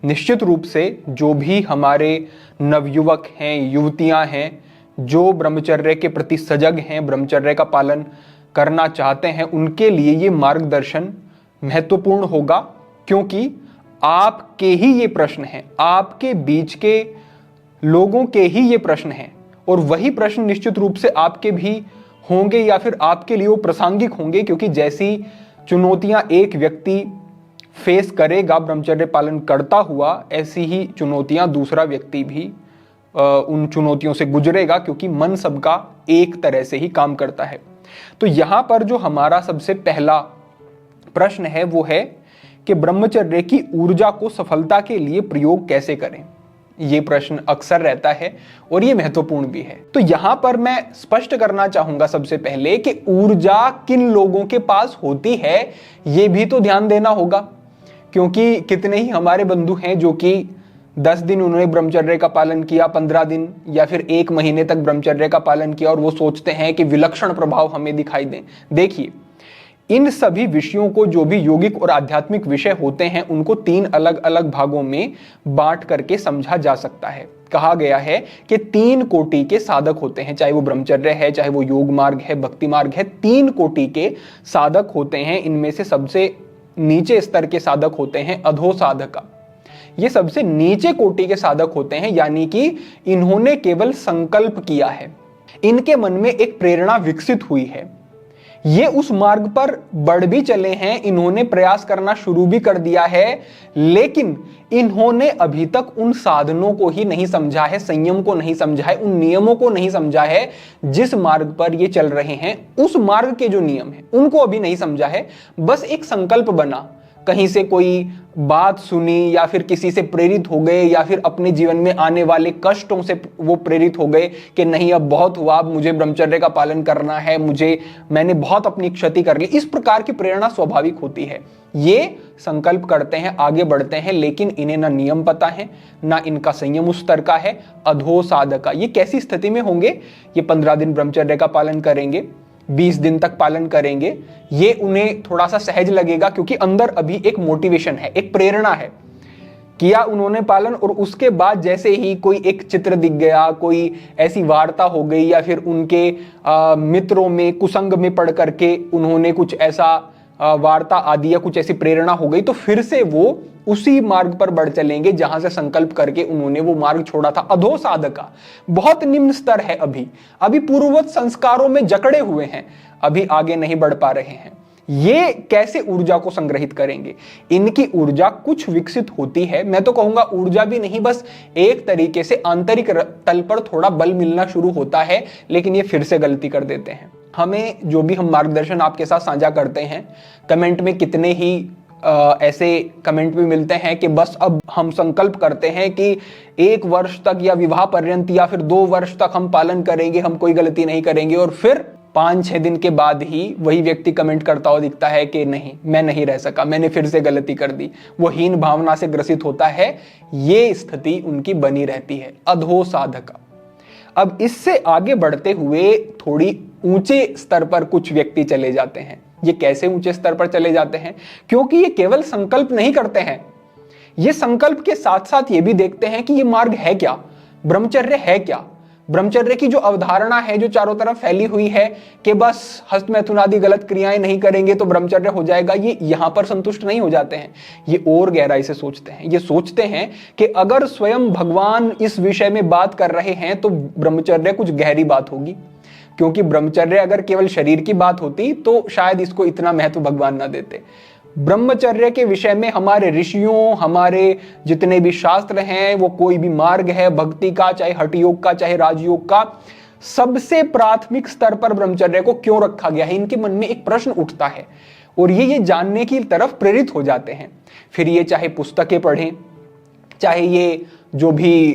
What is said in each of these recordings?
निश्चित रूप से जो भी हमारे नवयुवक हैं, युवतियां हैं, जो ब्रह्मचर्य के प्रति सजग हैं, ब्रह्मचर्य का पालन करना चाहते हैं, उनके लिए ये मार्गदर्शन महत्वपूर्ण होगा, क्योंकि आपके ही ये प्रश्न हैं, आपके बीच के लोगों के ही ये प्रश्न हैं, और वही प्रश्न निश्चित रूप से आपके भी होंगे या फिर आपके लिए वो प्रासंगिक होंगे, क्योंकि जैसी चुनौतियां एक व्यक्ति फेस करेगा ब्रह्मचर्य पालन करता हुआ, ऐसी ही चुनौतियां दूसरा व्यक्ति भी उन चुनौतियों से गुजरेगा, क्योंकि मन सबका एक तरह से ही काम करता है। तो यहां पर जो हमारा सबसे पहला प्रश्न है वो है कि ब्रह्मचर्य की ऊर्जा को सफलता के लिए प्रयोग कैसे करें। ये प्रश्न अक्सर रहता है और ये महत्वपूर्ण भी है। तो यहां पर मैं स्पष्ट करना चाहूंगा सबसे पहले कि ऊर्जा किन लोगों के पास होती है, ये भी तो ध्यान देना होगा, क्योंकि कितने ही हमारे बंधु हैं जो कि 10 दिन उन्होंने ब्रह्मचर्य का पालन किया, 15 दिन या फिर 1 महीने तक ब्रह्मचर्य का पालन किया, और वो सोचते हैं कि विलक्षण प्रभाव हमें दिखाई दें। देखिए, इन सभी विषयों को, जो भी यौगिक और आध्यात्मिक विषय होते हैं, उनको 3 अलग अलग भागों में बांट करके समझा जा सकता है। कहा गया है कि 3 कोटि के साधक होते हैं, चाहे वो ब्रह्मचर्य है, चाहे वो योग मार्ग है, भक्ति मार्ग है, 3 कोटि के साधक होते हैं। इनमें से सबसे नीचे स्तर के साधक होते हैं अधो साधक। ये सबसे नीचे कोटि के साधक होते हैं, यानी कि इन्होंने केवल संकल्प किया है, इनके मन में एक प्रेरणा विकसित हुई है, ये उस मार्ग पर बढ़ भी चले हैं, इन्होंने प्रयास करना शुरू भी कर दिया है, लेकिन इन्होंने अभी तक उन साधनों को ही नहीं समझा है, संयम को नहीं समझा है, उन नियमों को नहीं समझा है जिस मार्ग पर ये चल रहे हैं। उस मार्ग के जो नियम हैं उनको अभी नहीं समझा है। बस एक संकल्प बना, कहीं से कोई बात सुनी या फिर किसी से प्रेरित हो गए, या फिर अपने जीवन में आने वाले कष्टों से वो प्रेरित हो गए कि नहीं अब बहुत हुआ, अब मुझे ब्रह्मचर्य का पालन करना है, मैंने बहुत अपनी क्षति कर ली। इस प्रकार की प्रेरणा स्वाभाविक होती है। ये संकल्प करते हैं, आगे बढ़ते हैं, लेकिन इन्हें ना नियम पता है, ना इनका संयम उस स्तर का है। अधो साधक, ये कैसी स्थिति में होंगे? ये 15 दिन ब्रह्मचर्य का पालन करेंगे, 20 दिन तक पालन करेंगे, ये उन्हें थोड़ा सा सहज लगेगा, क्योंकि अंदर अभी एक मोटिवेशन है, एक प्रेरणा है। किया उन्होंने पालन, और उसके बाद जैसे ही कोई एक चित्र दिख गया, कोई ऐसी वार्ता हो गई, या फिर उनके मित्रों में कुसंग में पढ़ करके उन्होंने कुछ ऐसा वार्ता आदि या कुछ ऐसी प्रेरणा हो गई, तो फिर से वो उसी मार्ग पर बढ़ चलेंगे जहां से संकल्प करके उन्होंने वो मार्ग छोड़ा था। अधो साधक का बहुत निम्न स्तर है, अभी पूर्ववत संस्कारों में जकड़े हुए हैं, अभी आगे नहीं बढ़ पा रहे हैं। ये कैसे ऊर्जा को संग्रहित करेंगे? इनकी ऊर्जा कुछ विकसित होती है, मैं तो कहूंगा ऊर्जा भी नहीं, बस एक तरीके से आंतरिक तल पर थोड़ा बल मिलना शुरू होता है, लेकिन ये फिर से गलती कर देते हैं। हमें जो भी हम मार्गदर्शन आपके साथ साझा करते हैं, कमेंट में कितने ही ऐसे कमेंट भी मिलते हैं कि बस अब हम संकल्प करते हैं कि 1 वर्ष तक या विवाह पर्यंत या फिर 2 वर्ष तक हम पालन करेंगे, हम कोई गलती नहीं करेंगे, और फिर 5-6 दिन के बाद ही वही व्यक्ति कमेंट करता हुआ दिखता है कि नहीं, मैं नहीं रह सका, मैंने फिर से गलती कर दी। वो हीन भावना से ग्रसित होता है। ये स्थिति उनकी बनी रहती है, अधो साधक। अब इससे आगे बढ़ते हुए थोड़ी ऊंचे स्तर पर कुछ व्यक्ति चले जाते हैं। ये कैसे ऊंचे स्तर पर चले जाते हैं? क्योंकि ये केवल संकल्प नहीं करते हैं, ये संकल्प के साथ साथ ये भी देखते हैं कि ये मार्ग है क्या, ब्रह्मचर्य है क्या। ब्रह्मचर्य की जो अवधारणा है, जो चारों तरफ फैली हुई है कि बस हस्त मैथुन आदि गलत क्रियाएं नहीं करेंगे तो ब्रह्मचर्य हो जाएगा, ये यहां पर संतुष्ट नहीं हो जाते हैं। ये और गहराई से सोचते हैं। ये सोचते हैं कि अगर स्वयं भगवान इस विषय में बात कर रहे हैं तो ब्रह्मचर्य कुछ गहरी बात होगी, क्योंकि ब्रह्मचर्य अगर केवल शरीर की बात होती तो शायद इसको इतना महत्व भगवान ना देते। ब्रह्मचर्य के विषय में हमारे ऋषियों, हमारे जितने भी शास्त्र हैं, वो कोई भी मार्ग है भक्ति का, चाहे हठ योग का, चाहे राजयोग का, सबसे प्राथमिक स्तर पर ब्रह्मचर्य को क्यों रखा गया है, इनके मन में एक प्रश्न उठता है और ये जानने की तरफ प्रेरित हो जाते हैं। फिर ये चाहे पुस्तकें पढ़ें, चाहे ये जो भी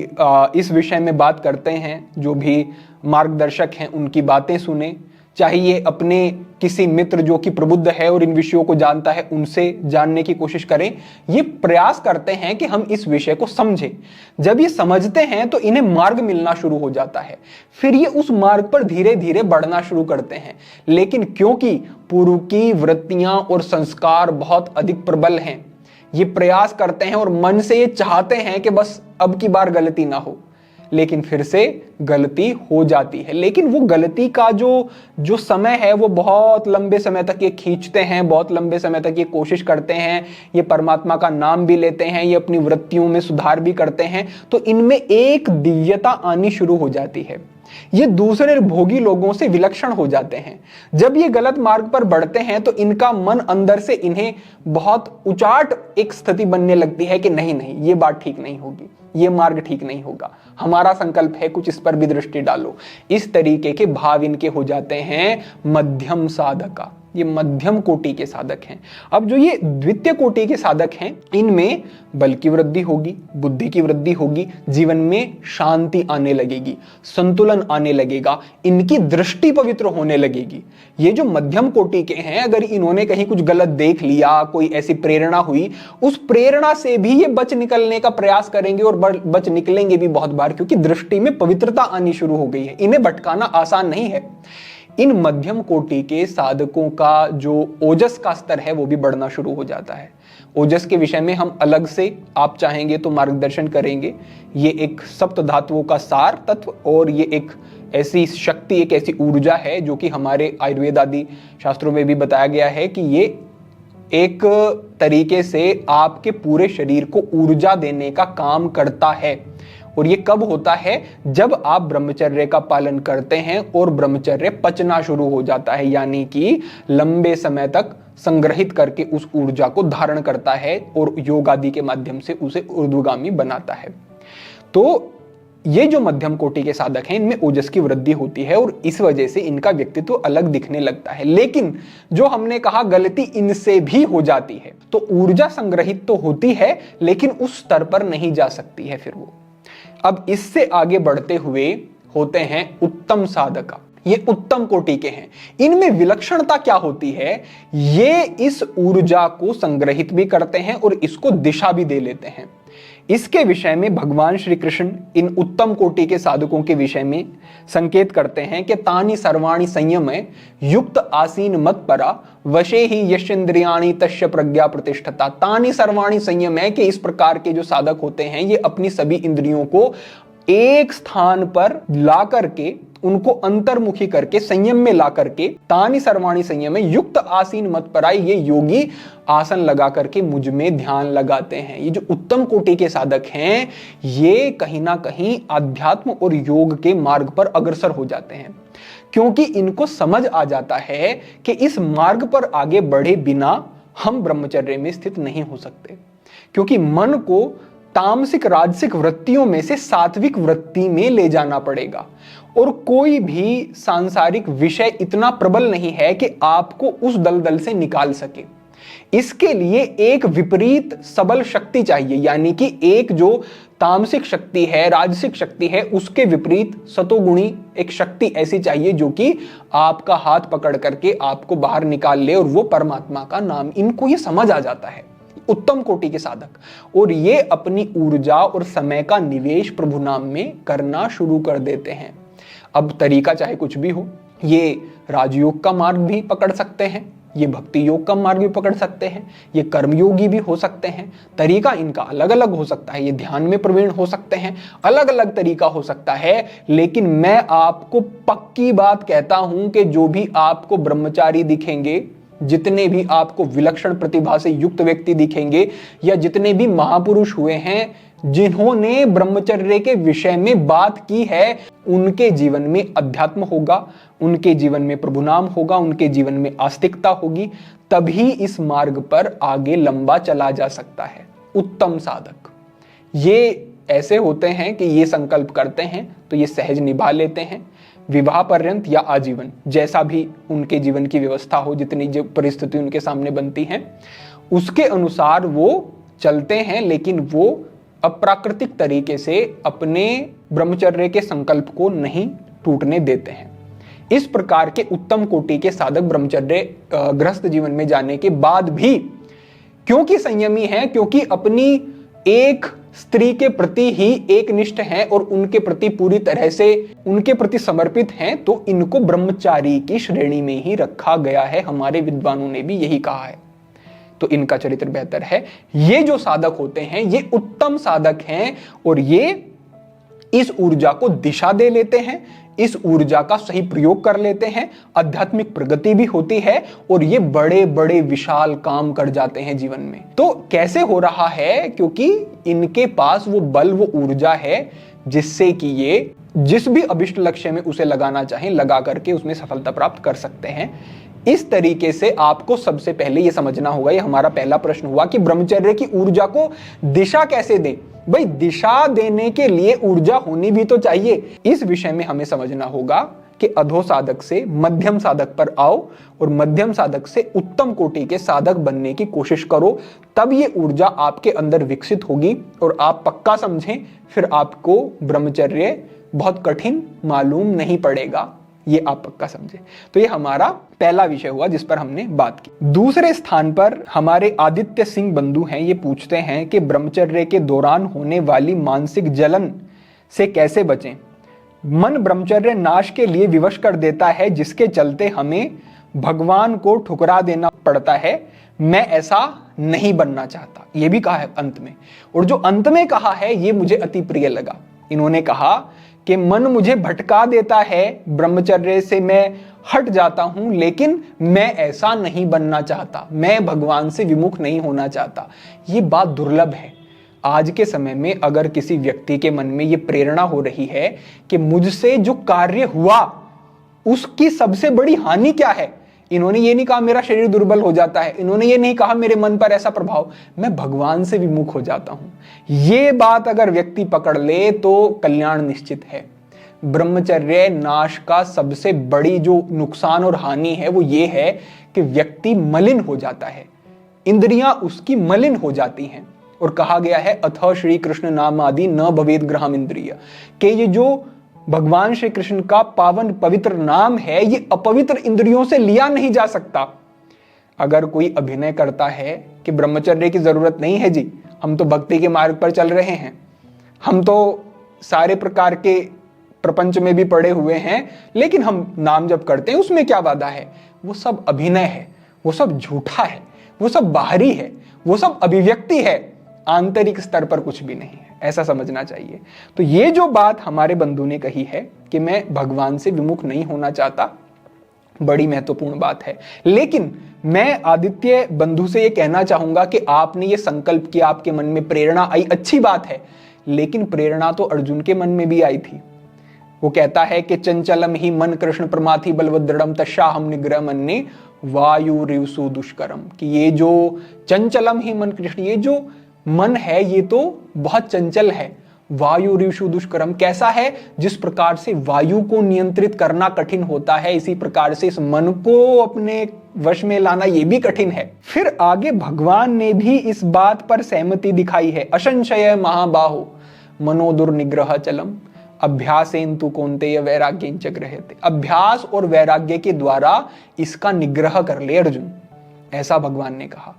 इस विषय में बात करते हैं, जो भी मार्गदर्शक हैं उनकी बातें सुने, चाहे ये अपने किसी मित्र जो कि प्रबुद्ध है और इन विषयों को जानता है उनसे जानने की कोशिश करें। ये प्रयास करते हैं कि हम इस विषय को समझें। जब ये समझते हैं तो इन्हें मार्ग मिलना शुरू हो जाता है, फिर ये उस मार्ग पर धीरे धीरे बढ़ना शुरू करते हैं। लेकिन क्योंकि पूर्व की वृत्तियां और संस्कार बहुत अधिक प्रबल हैं, ये प्रयास करते हैं और मन से ये चाहते हैं कि बस अब की बार गलती ना हो, लेकिन फिर से गलती हो जाती है। लेकिन वो गलती का जो समय है वो बहुत लंबे समय तक ये खींचते हैं, बहुत लंबे समय तक ये कोशिश करते हैं, ये परमात्मा का नाम भी लेते हैं, ये अपनी वृत्तियों में सुधार भी करते हैं, तो इनमें एक दिव्यता आनी शुरू हो जाती है। ये दूसरे भोगी लोगों से विलक्षण हो जाते हैं। जब ये गलत मार्ग पर बढ़ते हैं तो इनका मन अंदर से इन्हें बहुत उचाट एक स्थिति बनने लगती है कि नहीं नहीं, ये बात ठीक नहीं होगी, ये मार्ग ठीक नहीं होगा, हमारा संकल्प है कुछ इस पर भी दृष्टि डालो। इस तरीके के भाव इनके हो जाते हैं मध्यम साधका। ये मध्यम कोटि के साधक हैं। अब जो ये द्वितीय कोटि के साधक हैं, इनमें बल की वृद्धि होगी, बुद्धि की वृद्धि होगी, जीवन में शांति आने लगेगी, संतुलन आने लगेगा, इनकी दृष्टि पवित्र होने लगेगी। ये जो मध्यम कोटि के हैं, अगर इन्होंने कहीं कुछ गलत देख लिया, कोई ऐसी प्रेरणा हुई, उस प्रेरणा से भी ये बच निकलने का प्रयास करेंगे और बच निकलेंगे भी बहुत बार, क्योंकि दृष्टि में पवित्रता आनी शुरू हो गई है। इन्हें भटकाना आसान नहीं है। इन मध्यम कोटि के साधकों का जो ओजस का स्तर है वो भी बढ़ना शुरू हो जाता है। ओजस के विषय में हम अलग से आप चाहेंगे तो मार्गदर्शन करेंगे। ये एक सप्त धातुओं का सार तत्व और ये एक ऐसी शक्ति, एक ऐसी ऊर्जा है जो कि हमारे आयुर्वेद आदि शास्त्रों में भी बताया गया है कि ये एक तरीके से आपके पूरे शरीर को ऊर्जा देने का काम करता है। और ये कब होता है? जब आप ब्रह्मचर्य का पालन करते हैं और ब्रह्मचर्य पचना शुरू हो जाता है, यानी कि लंबे समय तक संग्रहित करके उस ऊर्जा को धारण करता है और योग आदि के माध्यम से उसे ऊर्ध्वगामी बनाता है। तो ये जो मध्यम कोटि के साधक हैं, इनमें ओजस की वृद्धि होती है और इस वजह से इनका व्यक्तित्व अलग दिखने लगता है। लेकिन जो हमने कहा गलती इनसे भी हो जाती है, तो ऊर्जा संग्रहित तो होती है लेकिन उस स्तर पर नहीं जा सकती है फिर वो। अब इससे आगे बढ़ते हुए होते हैं उत्तम साधक। ये उत्तम कोटि के हैं। इनमें विलक्षणता क्या होती है? ये इस ऊर्जा को संग्रहित भी करते हैं और इसको दिशा भी दे लेते हैं। इसके विषय में भगवान श्री कृष्ण इन उत्तम कोटि के साधकों के विषय में संकेत करते हैं कि तानि सर्वाणि संयम युक्त आसीन मत परा वशे ही यशेन्द्रियाणि तस्य प्रज्ञा प्रतिष्ठता। तानि सर्वाणि संयम है कि इस प्रकार के जो साधक होते हैं ये अपनी सभी इंद्रियों को एक स्थान पर ला करके, उनको अंतर्मुखी करके, संयम में ला करके, तानि सर्वाणि संयम युक्त आसीन मत पराई, ये योगी आसन लगा करके मुझ में ध्यान लगाते हैं। ये जो उत्तम कोटि के साधक हैं ये कहीं ना कहीं आध्यात्म और योग के मार्ग पर अग्रसर हो जाते हैं, क्योंकि इनको समझ आ जाता है कि इस मार्ग पर आगे बढ़े बिना हम ब्रह्मचर्य में स्थित नहीं हो सकते, क्योंकि मन को तामसिक राजसिक वृत्तियों में से सात्विक वृत्ति में ले जाना पड़ेगा। और कोई भी सांसारिक विषय इतना प्रबल नहीं है कि आपको उस दलदल से निकाल सके। इसके लिए एक विपरीत सबल शक्ति चाहिए, यानी कि एक जो तामसिक शक्ति है, राजसिक शक्ति है, उसके विपरीत सतोगुणी एक शक्ति ऐसी चाहिए जो कि आपका हाथ पकड़ करके आपको बाहर निकाल ले, और वो परमात्मा का नाम। इनको ये समझ आ जाता है, उत्तम कोटि के साधक, और ये अपनी ऊर्जा और समय का निवेश प्रभु नाम में करना शुरू कर देते हैं। अब तरीका चाहे कुछ भी हो, ये राजयोग का मार्ग भी पकड़ सकते हैं, ये भक्ति योग का मार्ग भी पकड़ सकते हैं, ये कर्मयोगी भी हो सकते हैं। तरीका इनका अलग अलग हो सकता है, ये ध्यान में प्रवीण हो सकते हैं, अलग अलग तरीका हो सकता है। लेकिन मैं आपको पक्की बात कहता हूं कि जो भी आपको ब्रह्मचारी दिखेंगे, जितने भी आपको विलक्षण प्रतिभा से युक्त व्यक्ति दिखेंगे, या जितने भी महापुरुष हुए हैं जिन्होंने ब्रह्मचर्य के विषय में बात की है, उनके जीवन में अध्यात्म होगा, उनके जीवन में प्रभु नाम होगा, उनके जीवन में आस्तिकता होगी, तभी इस मार्ग पर आगे लंबा चला जा सकता है। उत्तम साधक ये ऐसे होते हैं कि ये संकल्प करते हैं तो ये सहज निभा लेते हैं, विवाह पर्यंत या आजीवन, जैसा भी उनके जीवन की व्यवस्था हो, जितनी जो परिस्थिति उनके सामने बनती है उसके अनुसार वो चलते हैं। लेकिन वो अप्राकृतिक तरीके से अपने ब्रह्मचर्य के संकल्प को नहीं टूटने देते हैं। इस प्रकार के उत्तम कोटि के साधक ब्रह्मचर्य गृहस्थ जीवन में जाने के बाद भी क्योंकि संयमी हैं, क्योंकि अपनी एक स्त्री के प्रति ही एक निष्ठ हैं और उनके प्रति पूरी तरह से उनके प्रति समर्पित हैं, तो इनको ब्रह्मचारी की श्रेणी में ही रखा गया है। हमारे विद्वानों ने भी यही कहा है। तो इनका चरित्र बेहतर है। ये जो साधक होते हैं ये उत्तम साधक हैं और ये इस ऊर्जा को दिशा दे लेते हैं, इस ऊर्जा का सही प्रयोग कर लेते हैं, आध्यात्मिक प्रगति भी होती है और ये बड़े बड़े विशाल काम कर जाते हैं जीवन में। तो कैसे हो रहा है? क्योंकि इनके पास वो बल, वो ऊर्जा है जिससे कि ये जिस भी अभिष्ट लक्ष्य में उसे लगाना चाहें लगा करके उसमें सफलता प्राप्त कर सकते हैं। इस तरीके से आपको सबसे पहले ये समझना होगा, ये हमारा पहला प्रश्न हुआ कि ब्रह्मचर्य की ऊर्जा को दिशा कैसे दें। भाई दिशा देने के लिए ऊर्जा होनी भी तो चाहिए। इस विषय में हमें समझना होगा कि अधो साधक से मध्यम साधक पर आओ और मध्यम साधक से उत्तम कोटि के साधक बनने की कोशिश करो, तब ये ऊर्जा आपके अंदर विकसित होगी और आप पक्का समझें, फिर आपको ब्रह्मचर्य बहुत कठिन मालूम नहीं पड़ेगा, ये आप पक्का समझे। तो ये हमारा पहला विषय हुआ जिस पर हमने बात की। दूसरे स्थान पर हमारे आदित्य सिंह बंधु हैं, ये पूछते हैं कि ब्रह्मचर्य के दौरान होने वाली मानसिक जलन से कैसे बचें। मन ब्रह्मचर्य नाश के लिए विवश कर देता है, जिसके चलते हमें भगवान को ठुकरा देना पड़ता है। मैं ऐसा नहीं बनना चाहता, ये भी कहा है अंत में। और जो अंत में कहा है ये मुझे अति प्रिय लगा। इन्होंने कहा कि मन मुझे भटका देता है, ब्रह्मचर्य से मैं हट जाता हूं, लेकिन मैं ऐसा नहीं बनना चाहता, मैं भगवान से विमुख नहीं होना चाहता। ये बात दुर्लभ है। आज के समय में अगर किसी व्यक्ति के मन में ये प्रेरणा हो रही है कि मुझसे जो कार्य हुआ उसकी सबसे बड़ी हानि क्या है, इन्होंने ये नहीं कहा मेरा शरीर दुर्बल हो जाता है, इन्होंने ये नहीं कहा मेरे मन पर ऐसा प्रभाव, मैं भगवान से विमुख हो जाता हूं। ये बात अगर व्यक्ति पकड़ ले तो कल्याण निश्चित है। ब्रह्मचर्य नाश का सबसे बड़ी जो नुकसान और हानि है वो ये है कि व्यक्ति मलिन हो जाता है, इंद्रियां उसकी मलिन हो जाती हैं। और कहा गया है अथ श्री कृष्ण नाम आदि न भवेद ग्रहम इंद्रिय, कि ये जो भगवान श्री कृष्ण का पावन पवित्र नाम है ये अपवित्र इंद्रियों से लिया नहीं जा सकता। अगर कोई अभिनय करता है कि ब्रह्मचर्य की जरूरत नहीं है जी, हम तो भक्ति के मार्ग पर चल रहे हैं, हम तो सारे प्रकार के प्रपंच में भी पड़े हुए हैं, लेकिन हम नाम जप करते हैं, उसमें क्या बाधा है? वो सब अभिनय है, वो सब झूठा है, वो सब बाहरी है, वो सब अभिव्यक्ति है, आंतरिक स्तर पर कुछ भी नहीं है, ऐसा समझना चाहिए। तो ये जो बात हमारे बंधु ने कही है कि मैं भगवान से विमुख नहीं होना चाहता, बड़ी महत्वपूर्ण बात है। लेकिन मैं आदित्य बंधु से ये कहना चाहूंगा कि आपने ये संकल्प किया, आपके मन में प्रेरणा आई, अच्छी बात है, लेकिन प्रेरणा तो अर्जुन के मन में भी आई थी। वो कहता है कि चंचलम ही मन कृष्ण प्रमाथि बलवदृढ़म तस्याहम निग्रह मन्ये वायु रिवसु दुष्करम, कि ये जो चंचलम ही मन कृष्ण, ये जो मन है ये तो बहुत चंचल है। वायु रिवसु दुष्करम कैसा है? जिस प्रकार से वायु को नियंत्रित करना कठिन होता है, इसी प्रकार से इस मन को अपने वश में लाना ये भी कठिन है। फिर आगे भगवान ने भी इस बात पर सहमति दिखाई है। असंशय महाबाहो मनो दुर्निग्रह चलम अभ्यासेन्तु कौन्तेय वैराग्येन च गृह्यते। अभ्यास और वैराग्य के द्वारा इसका निग्रह कर ले अर्जुन, ऐसा भगवान ने कहा।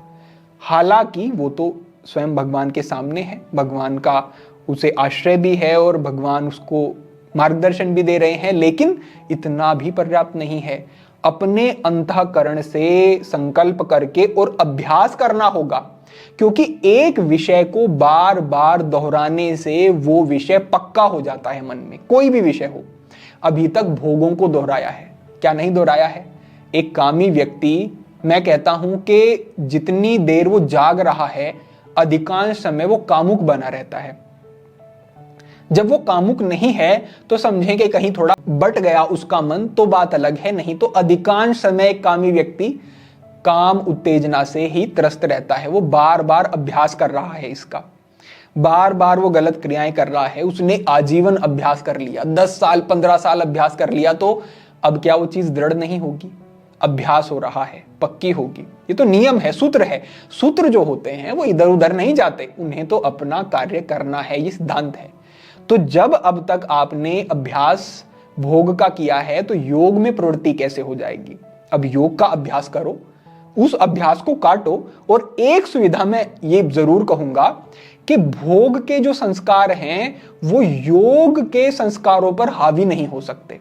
हालांकि वो तो स्वयं भगवान के सामने है, भगवान का उसे आश्रय भी है और भगवान उसको मार्गदर्शन भी दे रहे हैं, लेकिन इतना भी पर्याप्त नहीं है। अपने अंतःकरण से संकल्प करके और अभ्यास करना होगा, क्योंकि एक विषय को बार बार दोहराने से वो विषय पक्का हो जाता है मन में। कोई भी विषय हो, अभी तक भोगों को दोहराया है क्या? नहीं दोहराया है। एक कामी व्यक्ति, मैं कहता हूं कि जितनी देर वो जाग रहा है अधिकांश समय वो कामुक बना रहता है। जब वो कामुक नहीं है तो समझें कि कहीं थोड़ा बट गया उसका मन, तो बात अलग है, नहीं तो अधिकांश समय कामी व्यक्ति काम उत्तेजना से ही त्रस्त रहता है। वो बार बार अभ्यास कर रहा है इसका, बार बार वो गलत क्रियाएं कर रहा है। उसने आजीवन अभ्यास कर लिया, 10 साल 15 साल अभ्यास कर लिया, तो अब क्या वो चीज दृढ़ नहीं होगी? अभ्यास हो रहा है, पक्की होगी। ये तो नियम है, सूत्र है। सूत्र जो होते हैं वो इधर उधर नहीं जाते, उन्हें तो अपना कार्य करना है, ये सिद्धांत है। तो जब अब तक आपने अभ्यास भोग का किया है तो योग में प्रवृत्ति कैसे हो जाएगी? अब योग का अभ्यास करो, उस अभ्यास को काटो। और एक सुविधा मैं ये जरूर कहूंगा कि भोग के जो संस्कार हैं वो योग के संस्कारों पर हावी नहीं हो सकते।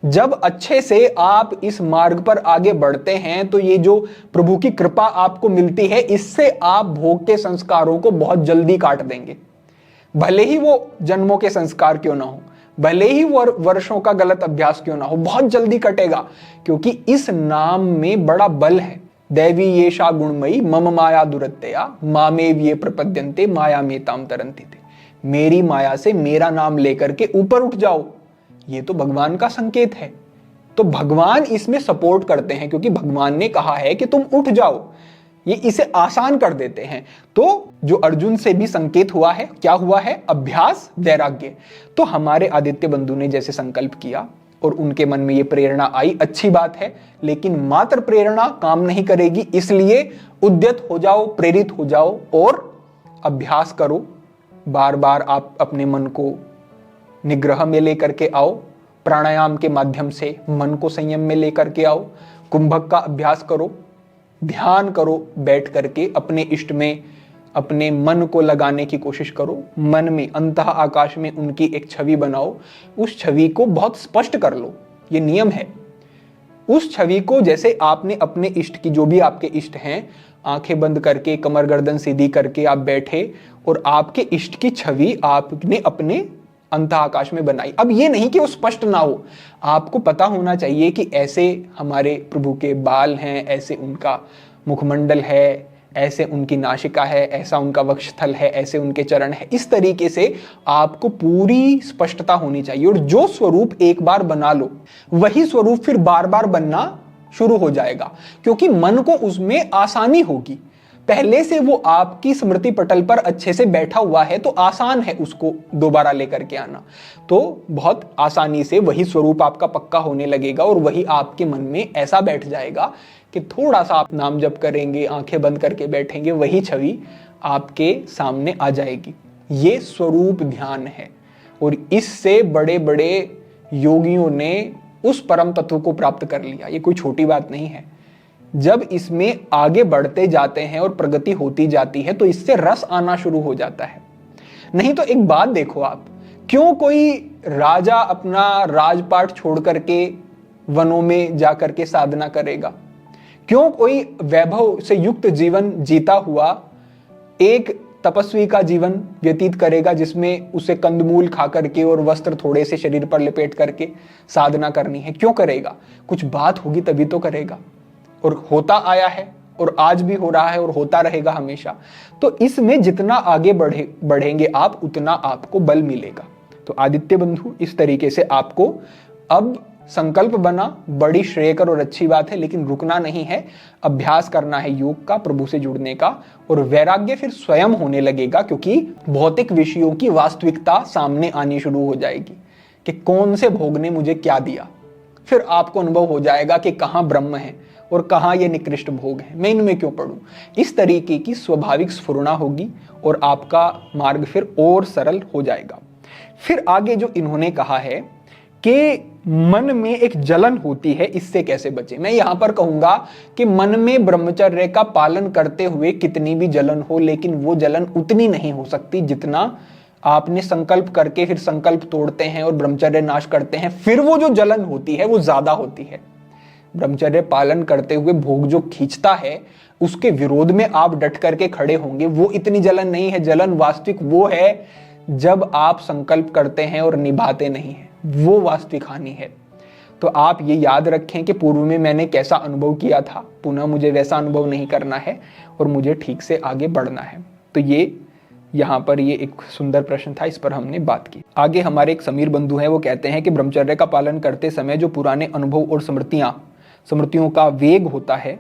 जब अच्छे से आप इस मार्ग पर आगे बढ़ते हैं तो ये जो प्रभु की कृपा आपको मिलती है, इससे आप भोग के संस्कारों को बहुत जल्दी काट देंगे। भले ही वो जन्मों के संस्कार क्यों ना हो, भले ही वो वर्षों का गलत अभ्यास क्यों ना हो, बहुत जल्दी कटेगा, क्योंकि इस नाम में बड़ा बल है। दैवी ये शा गुणमयी मम माया दुरत्यया मामेव ये प्रपद्यन्ते माया में ताम तरंती थे। मेरी माया से मेरा नाम लेकर के ऊपर उठ जाओ, ये तो भगवान का संकेत है। तो भगवान इसमें सपोर्ट करते हैं, क्योंकि भगवान ने कहा है कि तुम उठ जाओ, ये इसे आसान कर देते हैं। तो जो अर्जुन से भी संकेत हुआ है, क्या हुआ है? अभ्यास, वैराग्य। तो हमारे आदित्य बंधु ने जैसे संकल्प किया और उनके मन में ये प्रेरणा आई, अच्छी बात है, लेकिन मात्र प्रेरणा काम नहीं करेगी, इसलिए उद्यत हो जाओ, प्रेरित हो जाओ और अभ्यास करो। बार बार आप अपने मन को निग्रह में लेकर के आओ, प्राणायाम के माध्यम से मन को संयम में लेकर के आओ, कुंभक का अभ्यास करो, ध्यान करो, बैठ करके अपने इष्ट में अपने मन को लगाने की कोशिश करो। मन में अंतः आकाश में उनकी एक छवि बनाओ, उस छवि को बहुत स्पष्ट कर लो, ये नियम है। उस छवि को जैसे आपने अपने इष्ट की, जो भी आपके इष्ट हैं, आंखें बंद करके कमर गर्दन सीधी करके आप बैठे और आपके इष्ट की छवि आपने अपने अंतः आकाश में बनाई। अब ये नहीं कि वो स्पष्ट ना हो, आपको पता होना चाहिए कि ऐसे हमारे प्रभु के बाल हैं, ऐसे उनका मुखमंडल है, ऐसे उनकी नासिका है, ऐसा उनका वक्षस्थल है, ऐसे उनके चरण है। इस तरीके से आपको पूरी स्पष्टता होनी चाहिए। और जो स्वरूप एक बार बना लो, वही स्वरूप फिर बार बार बनना शुरू हो जाएगा, क्योंकि मन को उसमें आसानी होगी। पहले से वो आपकी स्मृति पटल पर अच्छे से बैठा हुआ है, तो आसान है उसको दोबारा लेकर के आना। तो बहुत आसानी से वही स्वरूप आपका पक्का होने लगेगा और वही आपके मन में ऐसा बैठ जाएगा कि थोड़ा सा आप नाम जप करेंगे, आंखें बंद करके बैठेंगे, वही छवि आपके सामने आ जाएगी। ये स्वरूप ध्यान है और इससे बड़े बड़े योगियों ने उस परम तत्व को प्राप्त कर लिया। ये कोई छोटी बात नहीं है। जब इसमें आगे बढ़ते जाते हैं और प्रगति होती जाती है तो इससे रस आना शुरू हो जाता है। नहीं तो एक बात देखो आप, क्यों कोई राजा अपना राजपाट छोड़ करके वनों में जाकर के साधना करेगा? क्यों कोई वैभव से युक्त जीवन जीता हुआ एक तपस्वी का जीवन व्यतीत करेगा, जिसमें उसे कंदमूल खा करके और वस्त्र थोड़े से शरीर पर लपेट करके साधना करनी है? क्यों करेगा? कुछ बात होगी तभी तो करेगा। और होता आया है और आज भी हो रहा है और होता रहेगा हमेशा। तो इसमें जितना आगे बढ़ेंगे आप, उतना आपको बल मिलेगा। तो आदित्य बंधु, इस तरीके से आपको अब संकल्प बना, बड़ी श्रेयकर और अच्छी बात है, लेकिन रुकना नहीं है, अभ्यास करना है योग का, प्रभु से जुड़ने का। और वैराग्य फिर स्वयं होने लगेगा, क्योंकि भौतिक विषयों की वास्तविकता सामने आनी शुरू हो जाएगी कि कौन से भोग ने मुझे क्या दिया। फिर आपको अनुभव हो जाएगा कि कहाँ ब्रह्म है और कहाँ ये निकृष्ट भोग है, मैं इनमें क्यों पढ़ूं। इस तरीके की स्वाभाविक स्फुरना होगी और आपका मार्ग फिर और सरल हो जाएगा। फिर आगे जो इन्होंने कहा है कि मन में एक जलन होती है, इससे कैसे बचे। मैं यहां पर कहूंगा कि मन में ब्रह्मचर्य का पालन करते हुए कितनी भी जलन हो, लेकिन वो जलन उतनी नहीं हो सकती जितना आपने संकल्प करके फिर संकल्प तोड़ते हैं और ब्रह्मचर्य नाश करते हैं, फिर वो जो जलन होती है वो ज्यादा होती है। ब्रह्मचर्य पालन करते हुए भोग जो खींचता है, उसके विरोध में आप डट करके खड़े होंगे, वो इतनी जलन नहीं है। जलन वास्तविक वो है जब आप संकल्प करते हैं और निभाते नहीं हैं, वो वास्तविक हानि है। तो आप ये याद रखें कि पूर्व में मैंने कैसा अनुभव किया था, पुनः मुझे वैसा अनुभव नहीं करना है और मुझे ठीक से आगे बढ़ना है। तो ये यहाँ पर ये एक सुंदर प्रश्न था, इस पर हमने बात की। आगे हमारे एक समीर बंधु हैं, वो कहते हैं कि ब्रह्मचर्य का पालन करते समय जो पुराने अनुभव और स्मृतियों का वेग होता है,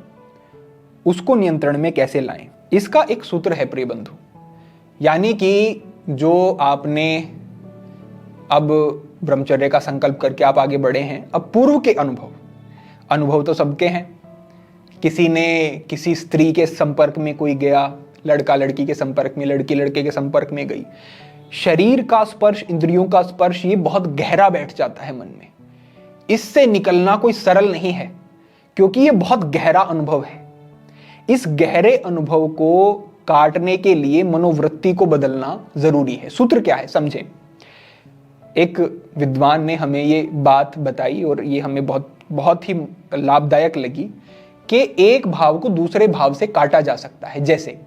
उसको नियंत्रण में कैसे लाएं। इसका एक सूत्र है प्रिय बंधु, यानी कि जो आपने अब ब्रह्मचर्य का संकल्प करके आप आगे बढ़े हैं, अब पूर्व के अनुभव तो सबके हैं। किसी ने किसी स्त्री के संपर्क में कोई गया, लड़का लड़की के संपर्क में, लड़की लड़के के संपर्क में गई, शरीर का स्पर्श, इंद्रियों का स्पर्श, ये बहुत गहरा बैठ जाता है मन में। इससे निकलना कोई सरल नहीं है, क्योंकि ये बहुत गहरा अनुभव है। इस गहरे अनुभव को काटने के लिए मनोवृत्ति को बदलना जरूरी है। सूत्र क्या है, समझें। एक विद्वान ने हमें ये बात बताई और ये हमें बहुत बहुत ही लाभदायक लगी कि एक भाव को दूसरे भाव से काटा जा सकता है। जैसे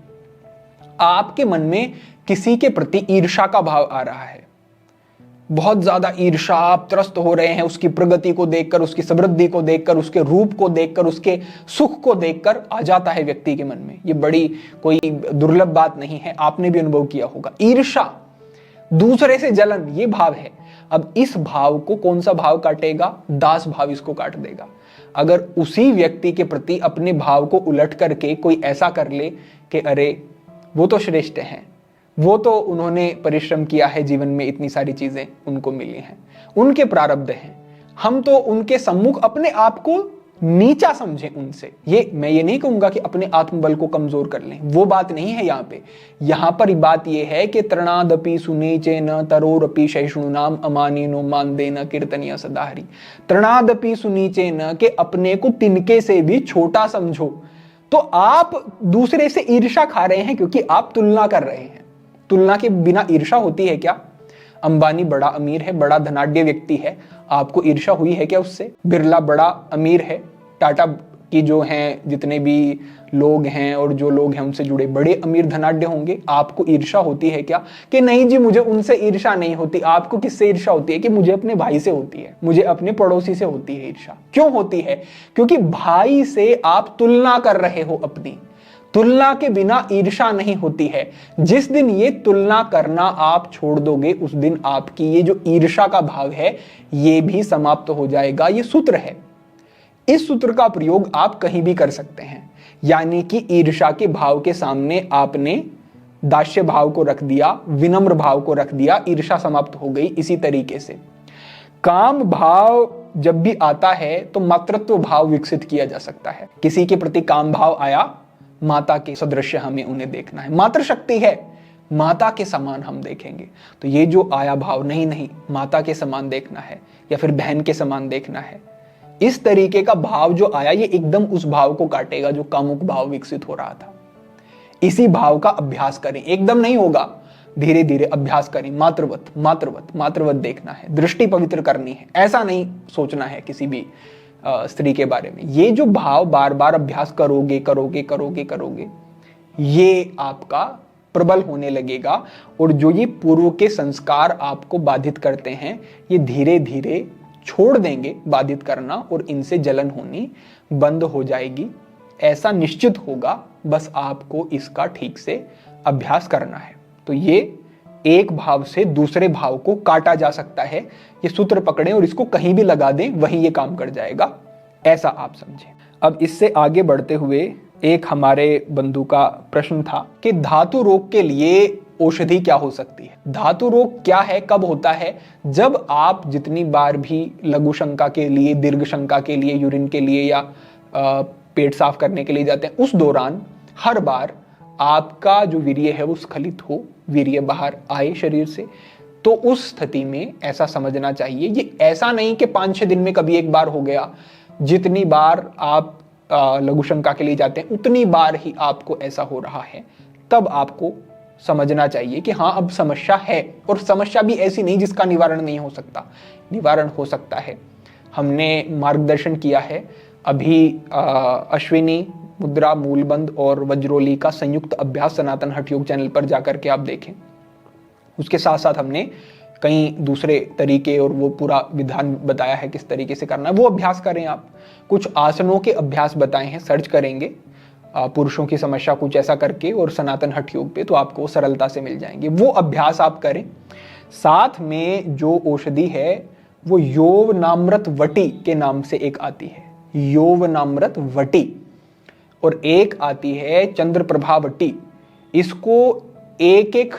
आपके मन में किसी के प्रति ईर्ष्या का भाव आ रहा है, बहुत ज्यादा ईर्ष्या, आप त्रस्त हो रहे हैं उसकी प्रगति को देखकर, उसकी समृद्धि को देखकर, उसके रूप को देखकर, उसके सुख को देखकर आ जाता है व्यक्ति के मन में। ये बड़ी कोई दुर्लभ बात नहीं है, आपने भी अनुभव किया होगा। ईर्ष्या, दूसरे से जलन, ये भाव है। अब इस भाव को कौन सा भाव काटेगा? दास भाव इसको काट देगा। अगर उसी व्यक्ति के प्रति अपने भाव को उलट करके कोई ऐसा कर ले कि अरे वो तो श्रेष्ठ हैं, वो तो उन्होंने परिश्रम किया है, जीवन में इतनी सारी चीजें उनको मिली हैं, उनके प्रारब्ध हैं, हम तो उनके सम्मुख अपने आप को नीचा समझें उनसे। मैं ये नहीं कहूंगा कि अपने आत्मबल को कमजोर कर लें, वो बात नहीं है यहाँ पे। यहाँ पर बात ये है कि तृणादपि सुनीचे न तरोरपि सहिष्णुनाम अमानिनो मान देना कीर्तनिया सदाहरी। तृणादपि सुनीचे न, के अपने को तिनके से भी छोटा समझो। तो आप दूसरे से ईर्ष्या खा रहे हैं क्योंकि आप तुलना कर रहे हैं। तुलना के बिना ईर्ष्या होती है क्या? अंबानी बड़ा अमीर है, बड़ा धनाढ्य व्यक्ति है, आपको ईर्ष्या हुई है क्या उससे? बिरला बड़ा अमीर है, टाटा की जो हैं जितने भी लोग हैं और जो लोग हैं उनसे जुड़े बड़े अमीर धनाढ्य होंगे, आपको ईर्ष्या होती है क्या? कि नहीं जी मुझे उनसे ईर्ष्या नहीं होती। आपको किससे ईर्ष्या होती है? कि मुझे अपने भाई से होती है, मुझे अपने पड़ोसी से होती है ईर्ष्या। क्यों होती है? क्योंकि भाई से आप तुलना कर रहे हो अपनी। तुलना के बिना ईर्ष्या नहीं होती है। जिस दिन ये तुलना करना आप छोड़ दोगे उस दिन आपकी ये जो ईर्ष्या का भाव है ये भी समाप्त हो जाएगा। ये सूत्र है, इस सूत्र का प्रयोग आप कहीं भी कर सकते हैं। यानी कि ईर्ष्या के भाव के सामने आपने दास्य भाव को रख दिया, विनम्र भाव को रख दिया, ईर्ष्या समाप्त हो गई। इसी तरीके से काम भाव जब भी आता है तो मातृत्व भाव विकसित किया जा सकता है। किसी के प्रति काम भाव आया, माता के सदृश हमें उन्हें देखना है, मातृशक्ति है, माता के समान हम देखेंगे। तो ये जो आया भाव, नहीं माता के समान देखना है या फिर बहन के समान देखना है, इस तरीके का भाव जो आया ये एकदम उस भाव को काटेगा जो कामुक भाव विकसित हो रहा था। इसी भाव का अभ्यास करें, एकदम नहीं होगा, धीरे धीरे अभ्यास करें। मातृवत देखना है, दृष्टि पवित्र करनी है, ऐसा नहीं सोचना है किसी भी स्त्री के बारे में। ये जो भाव बार बार अभ्यास करोगे ये आपका प्रबल होने लगेगा और जो ये पूर्व के संस्कार आपको बाधित करते हैं ये धीरे धीरे छोड़ देंगे बाधित करना और इनसे जलन होनी बंद हो जाएगी। ऐसा निश्चित होगा, बस आपको इसका ठीक से अभ्यास करना है। तो ये एक भाव से दूसरे भाव को काटा जा सकता है। ये सूत्र पकड़ें और इसको कहीं भी लगा दें, वहीं ये काम कर जाएगा, ऐसा आप समझें। अब इससे आगे बढ़ते हुए एक हमारे बंधु का प्रश्न था कि धातु रोग के लिए औषधि क्या हो सकती है? धातु रोग क्या है, कब होता है? जब आप जितनी बार भी लघु शंका के लिए, दीर्घ शंका के लिए, यूरिन के लिए या पेट साफ करने के लिए जाते हैं, उस दौरान हर बार आपका जो वीर्य है वो स्खलित हो, वीर्य बाहर आए शरीर से, तो उस स्थिति में ऐसा समझना चाहिए, ये ऐसा नहीं कि 5-6 दिन में कभी एक बार हो गया। जितनी बार आप लघु शंका के लिए जाते हैं उतनी बार ही आपको ऐसा हो रहा है, तब आपको समझना चाहिए कि हाँ अब समस्या है। और समस्या भी ऐसी नहीं जिसका निवारण नहीं हो सकता, निवारण हो सकता है। हमने मार्गदर्शन किया है अभी अश्विनी मुद्रा, मूलबंध और वज्रोली का संयुक्त अभ्यास सनातन हठ योग चैनल पर जाकर के आप देखें। उसके साथ साथ हमने कई दूसरे तरीके और वो पूरा विधान बताया है किस तरीके से करना है, वो अभ्यास करें आप। कुछ आसनों के अभ्यास बताए हैं, सर्च करेंगे पुरुषों की समस्या कुछ ऐसा करके और सनातन हठ योग पे, तो आपको सरलता से मिल जाएंगे। वो अभ्यास आप करें। साथ में जो औषधि है वो यौवनामृत वटी के नाम से एक आती है, यौवनामृत वटी, और एक आती है चंद्रप्रभावटी। इसको एक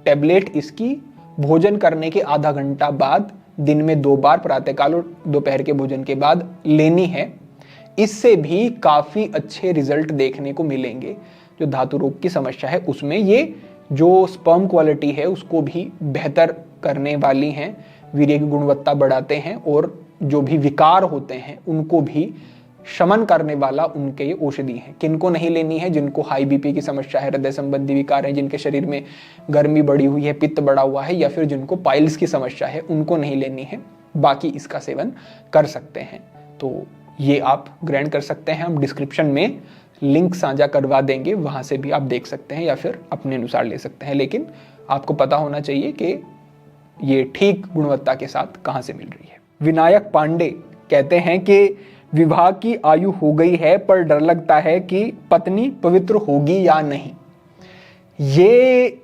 टैबलेट इसकी भोजन करने के आधा घंटा बाद दिन में 2 बार, प्रातःकाल और दोपहर के भोजन के बाद लेनी है। इससे भी काफी अच्छे रिजल्ट देखने को मिलेंगे। जो धातु रोग की समस्या है उसमें ये जो स्पर्म क्वालिटी है उसको भी बेहतर करने वाली हैं, वीर्य की गुणवत्ता बढ़ाते हैं और जो भी विकार होते हैं उनको भी शमन करने वाला उनके ये औषधि है। किनको नहीं लेनी है? जिनको हाई बीपी की समस्या है, हृदय संबंधी विकार है, जिनके शरीर में गर्मी बढ़ी हुई है, पित्त बढ़ा हुआ है, या फिर जिनको पाइल्स की समस्या है, उनको नहीं लेनी है। बाकी इसका सेवन कर सकते हैं। तो ये आप ग्रहण कर सकते हैं। हम डिस्क्रिप्शन में लिंक साझा करवा देंगे, वहां से भी आप देख सकते हैं या फिर अपने अनुसार ले सकते हैं। लेकिन आपको पता होना चाहिए कि ये ठीक गुणवत्ता के साथ कहां से मिल रही है। विनायक पांडे कहते हैं कि विवाह की आयु हो गई है पर डर लगता है कि पत्नी पवित्र होगी या नहीं। ये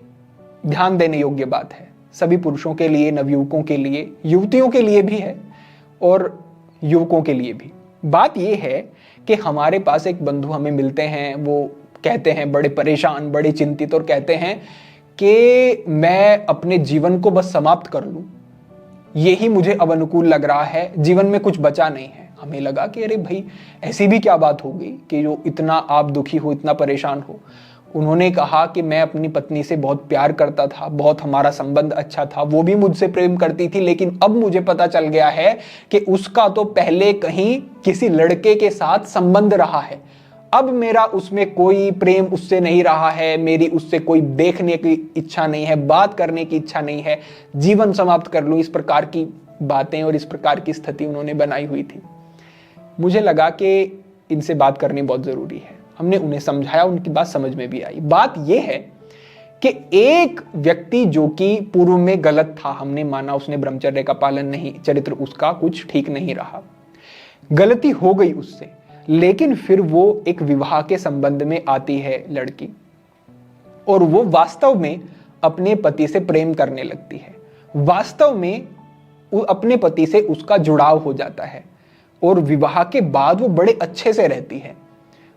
ध्यान देने योग्य बात है सभी पुरुषों के लिए, नवयुवकों के लिए, युवतियों के लिए भी है और युवकों के लिए भी। बात यह है कि हमारे पास एक बंधु हमें मिलते हैं, वो कहते हैं बड़े परेशान, बड़े चिंतित, और कहते हैं कि मैं अपने जीवन को बस समाप्त कर लूं, यही मुझे अब अनुकूल लग रहा है, जीवन में कुछ बचा नहीं है। हमें लगा कि अरे भाई ऐसी भी क्या बात हो गई कि जो इतना आप दुखी हो, इतना परेशान हो। उन्होंने कहा कि मैं अपनी पत्नी से बहुत प्यार करता था, बहुत हमारा संबंध अच्छा था, वो भी मुझसे प्रेम करती थी, लेकिन अब मुझे पता चल गया है कि उसका तो पहले कहीं किसी लड़के के साथ संबंध रहा है। अब मेरा उसमें कोई प्रेम उससे नहीं रहा है, मेरी उससे कोई देखने की इच्छा नहीं है, बात करने की इच्छा नहीं है, जीवन समाप्त कर लूं। इस प्रकार की बातें और इस प्रकार की स्थिति उन्होंने बनाई हुई थी। मुझे लगा कि इनसे बात करनी बहुत जरूरी है। हमने उन्हें समझाया, उनकी बात समझ में भी आई। बात यह है कि एक व्यक्ति जो कि पूर्व में गलत था, हमने माना उसने ब्रह्मचर्य का पालन नहीं, चरित्र उसका कुछ ठीक नहीं रहा, गलती हो गई उससे, लेकिन फिर वो एक विवाह के संबंध में आती है लड़की और वो वास्तव में अपने पति से प्रेम करने लगती है, वास्तव में अपने पति से उसका जुड़ाव हो जाता है और विवाह के बाद वो बड़े अच्छे से रहती है,